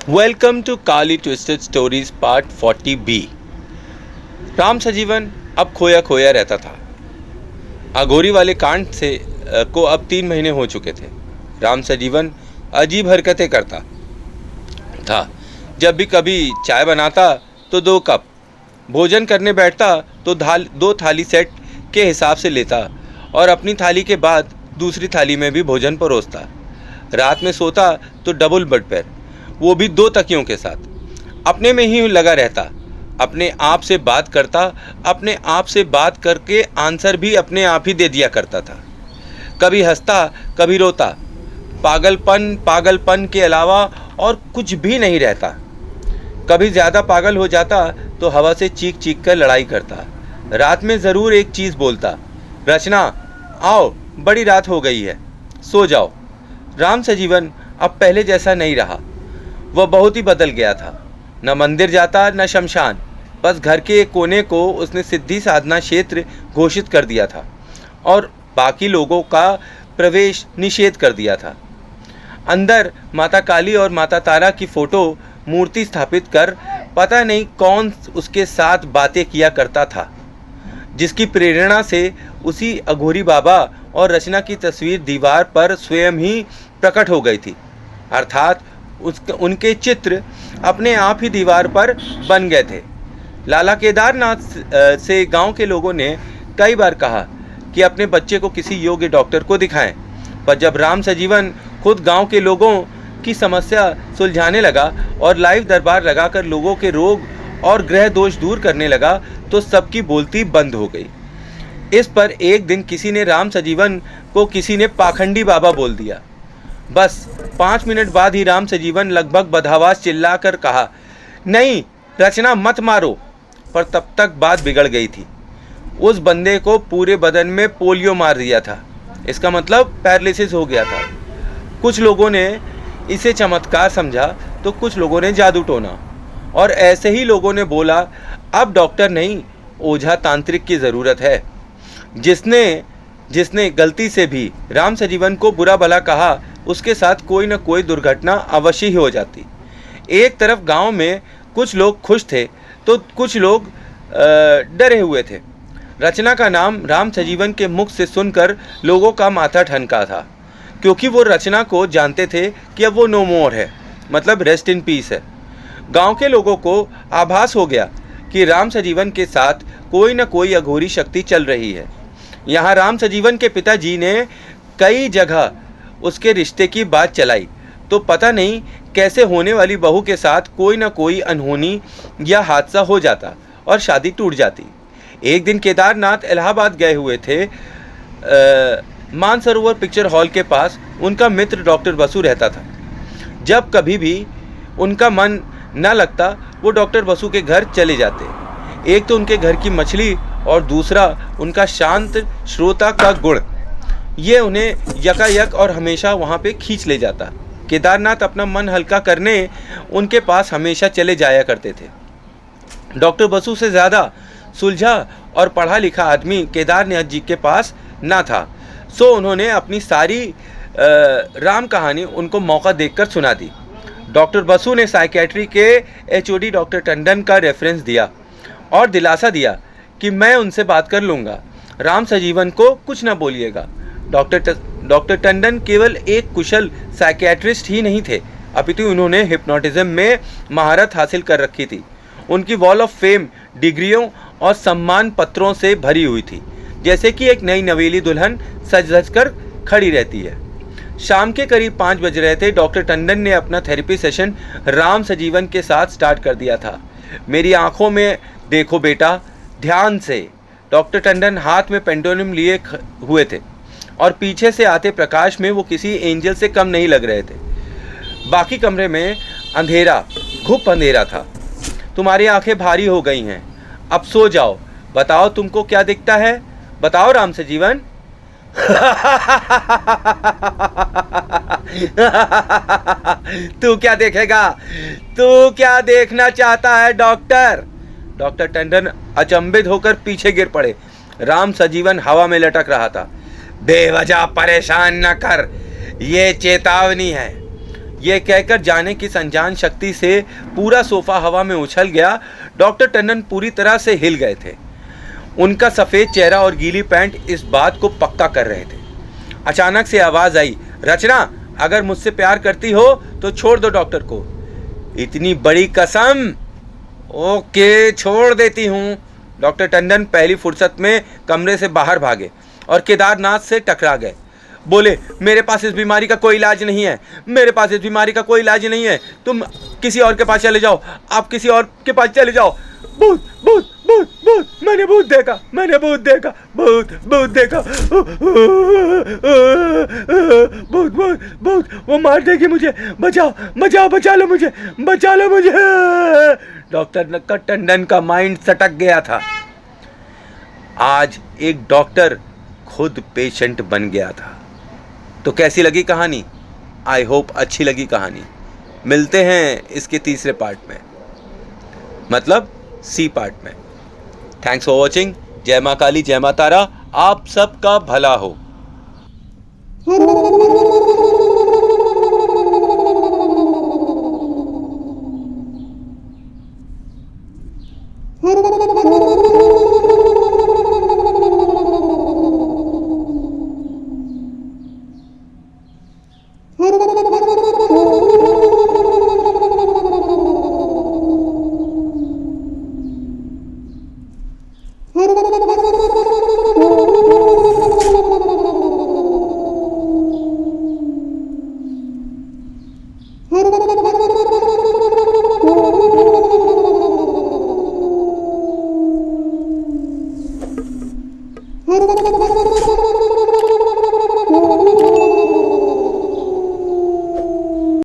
Welcome to Kali twisted stories part 40B। Ram Sajeevan अब खोया खोया रहता था। अघोरी वाले कांड से को अब 3 महीने हो चुके थे। राम सजीवन अजीब हरकतें करता था। जब भी कभी चाय बनाता तो 2 कप, भोजन करने बैठता तो 2 थाली सेट के हिसाब से लेता और अपनी थाली के बाद दूसरी थाली में भी भोजन परोसता। रात में सोता तो डबल बेड पर, वो भी 2 तकियों के साथ। अपने में ही लगा रहता, अपने आप से बात करता, अपने आप से बात करके आंसर भी अपने आप ही दे दिया करता था। कभी हंसता कभी रोता, पागलपन के अलावा और कुछ भी नहीं रहता। कभी ज़्यादा पागल हो जाता तो हवा से चीख चीख कर लड़ाई करता। रात में ज़रूर एक चीज़ बोलता, रचना आओ, बड़ी रात हो गई है, सो जाओ। राम सजीवन अब पहले जैसा नहीं रहा। वह बहुत ही बदल गया था। न मंदिर जाता न शमशान, बस घर के एक कोने को उसने सिद्धि साधना क्षेत्र घोषित कर दिया था और बाकी लोगों का प्रवेश निषेध कर दिया था। अंदर माता काली और माता तारा की फोटो मूर्ति स्थापित कर पता नहीं कौन उसके साथ बातें किया करता था, जिसकी प्रेरणा से उसी अघोरी बाबा और रचना की तस्वीर दीवार पर स्वयं ही प्रकट हो गई थी। अर्थात उनके चित्र अपने आप ही दीवार पर बन गए थे। लाला केदारनाथ से गांव के लोगों ने कई बार कहा कि अपने बच्चे को किसी योग्य डॉक्टर को दिखाएं, पर जब राम सजीवन खुद गांव के लोगों की समस्या सुलझाने लगा और लाइव दरबार लगाकर लोगों के रोग और ग्रह दोष दूर करने लगा तो सबकी बोलती बंद हो गई। इस पर एक दिन किसी ने राम सजीवन को किसी ने पाखंडी बाबा बोल दिया। बस 5 मिनट बाद ही राम सजीवन लगभग बदहवास चिल्लाकर कहा, नहीं रचना मत मारो। पर तब तक बात बिगड़ गई थी। उस बंदे को पूरे बदन में पोलियो मार दिया था। इसका मतलब पैरालिसिस हो गया था। कुछ लोगों ने इसे चमत्कार समझा तो कुछ लोगों ने जादू टोना, और ऐसे ही लोगों ने बोला अब डॉक्टर नहीं, ओझा तांत्रिक की ज़रूरत है। जिसने गलती से भी राम सजीवन को बुरा भला कहा, उसके साथ कोई न कोई दुर्घटना अवश्य ही हो जाती। एक तरफ गांव में कुछ लोग खुश थे तो कुछ लोग डरे हुए थे। रचना का नाम राम सजीवन के मुख से सुनकर लोगों का माथा ठनका था, क्योंकि वो रचना को जानते थे कि अब वो नो मोर है, मतलब रेस्ट इन पीस है। गांव के लोगों को आभास हो गया कि राम सजीवन के साथ कोई न कोई अघोरी शक्ति चल रही है। यहाँ राम सजीवन के पिताजी ने कई जगह उसके रिश्ते की बात चलाई तो पता नहीं कैसे होने वाली बहू के साथ कोई ना कोई अनहोनी या हादसा हो जाता और शादी टूट जाती। एक दिन केदारनाथ इलाहाबाद गए हुए थे। मानसरोवर पिक्चर हॉल के पास उनका मित्र डॉक्टर बसु रहता था। जब कभी भी उनका मन न लगता वो डॉक्टर बसु के घर चले जाते। एक तो उनके घर की मछली और दूसरा उनका शांत श्रोता का गुण, ये उन्हें यकायक और हमेशा वहाँ पे खींच ले जाता। केदारनाथ अपना मन हल्का करने उनके पास हमेशा चले जाया करते थे। डॉक्टर बसु से ज़्यादा सुलझा और पढ़ा लिखा आदमी केदारनाथ जी के पास ना था, सो उन्होंने अपनी सारी राम कहानी उनको मौका देखकर सुना दी। डॉक्टर बसु ने साइकेट्री के HOD डॉक्टर टंडन का रेफरेंस दिया और दिलासा दिया कि मैं उनसे बात कर लूँगा, राम सजीवन को कुछ ना बोलिएगा। डॉक्टर टंडन केवल एक कुशल साइकियाट्रिस्ट ही नहीं थे, अपितु उन्होंने हिप्नोटिज्म में महारत हासिल कर रखी थी। उनकी वॉल ऑफ फेम डिग्रियों और सम्मान पत्रों से भरी हुई थी, जैसे कि एक नई नवेली दुल्हन सज धज कर खड़ी रहती है। शाम के करीब 5 बज रहे थे। डॉक्टर टंडन ने अपना थेरेपी सेशन राम सजीवन के साथ स्टार्ट कर दिया था। मेरी आंखों में देखो बेटा, ध्यान से। डॉक्टर टंडन हाथ में पेंडुलम लिए हुए थे और पीछे से आते प्रकाश में वो किसी एंजल से कम नहीं लग रहे थे। बाकी कमरे में अंधेरा, घुप अंधेरा था। तुम्हारी आंखें भारी हो गई हैं, अब सो जाओ। बताओ तुमको क्या दिखता है, बताओ राम सजीवन। तू क्या देखेगा, तू क्या देखना चाहता है डॉक्टर? डॉक्टर टंडन अचंभित होकर पीछे गिर पड़े। राम सजीवन हवा में लटक रहा था। बेवजह परेशान न कर, ये चेतावनी है। यह कहकर जाने किस अनजान शक्ति से पूरा सोफा हवा में उछल गया। डॉक्टर टंडन पूरी तरह से हिल गए थे। उनका सफ़ेद चेहरा और गीली पैंट इस बात को पक्का कर रहे थे। अचानक से आवाज़ आई, रचना, अगर मुझसे प्यार करती हो तो छोड़ दो डॉक्टर को। इतनी बड़ी कसम? ओके, छोड़ देती हूँ। डॉक्टर टंडन पहली फुर्सत में कमरे से बाहर भागे और केदारनाथ से टकरा गए। बोले, मेरे पास इस बीमारी का कोई इलाज नहीं है, मेरे पास इस बीमारी का कोई इलाज नहीं है। तुम किसी और के पास चले जाओ, आप किसी और के पास चले जाओ। भूत भूत भूत भूत, मैंने भूत देखा, मैंने भूत देखा, भूत भूत देखा, भूत भूत भूत, वो मार देगी मुझे, बचाओ बचाओ, बचा लो मुझे, बचा लो मुझे। डॉक्टर टंडन का माइंड सटक गया था। आज एक डॉक्टर खुद पेशेंट बन गया था। तो कैसी लगी कहानी? आई होप अच्छी लगी कहानी। मिलते हैं इसके तीसरे पार्ट में, मतलब सी पार्ट में। Thanks for watching. जय माँ काली, जय माँ तारा, आप सबका भला हो। Thank you.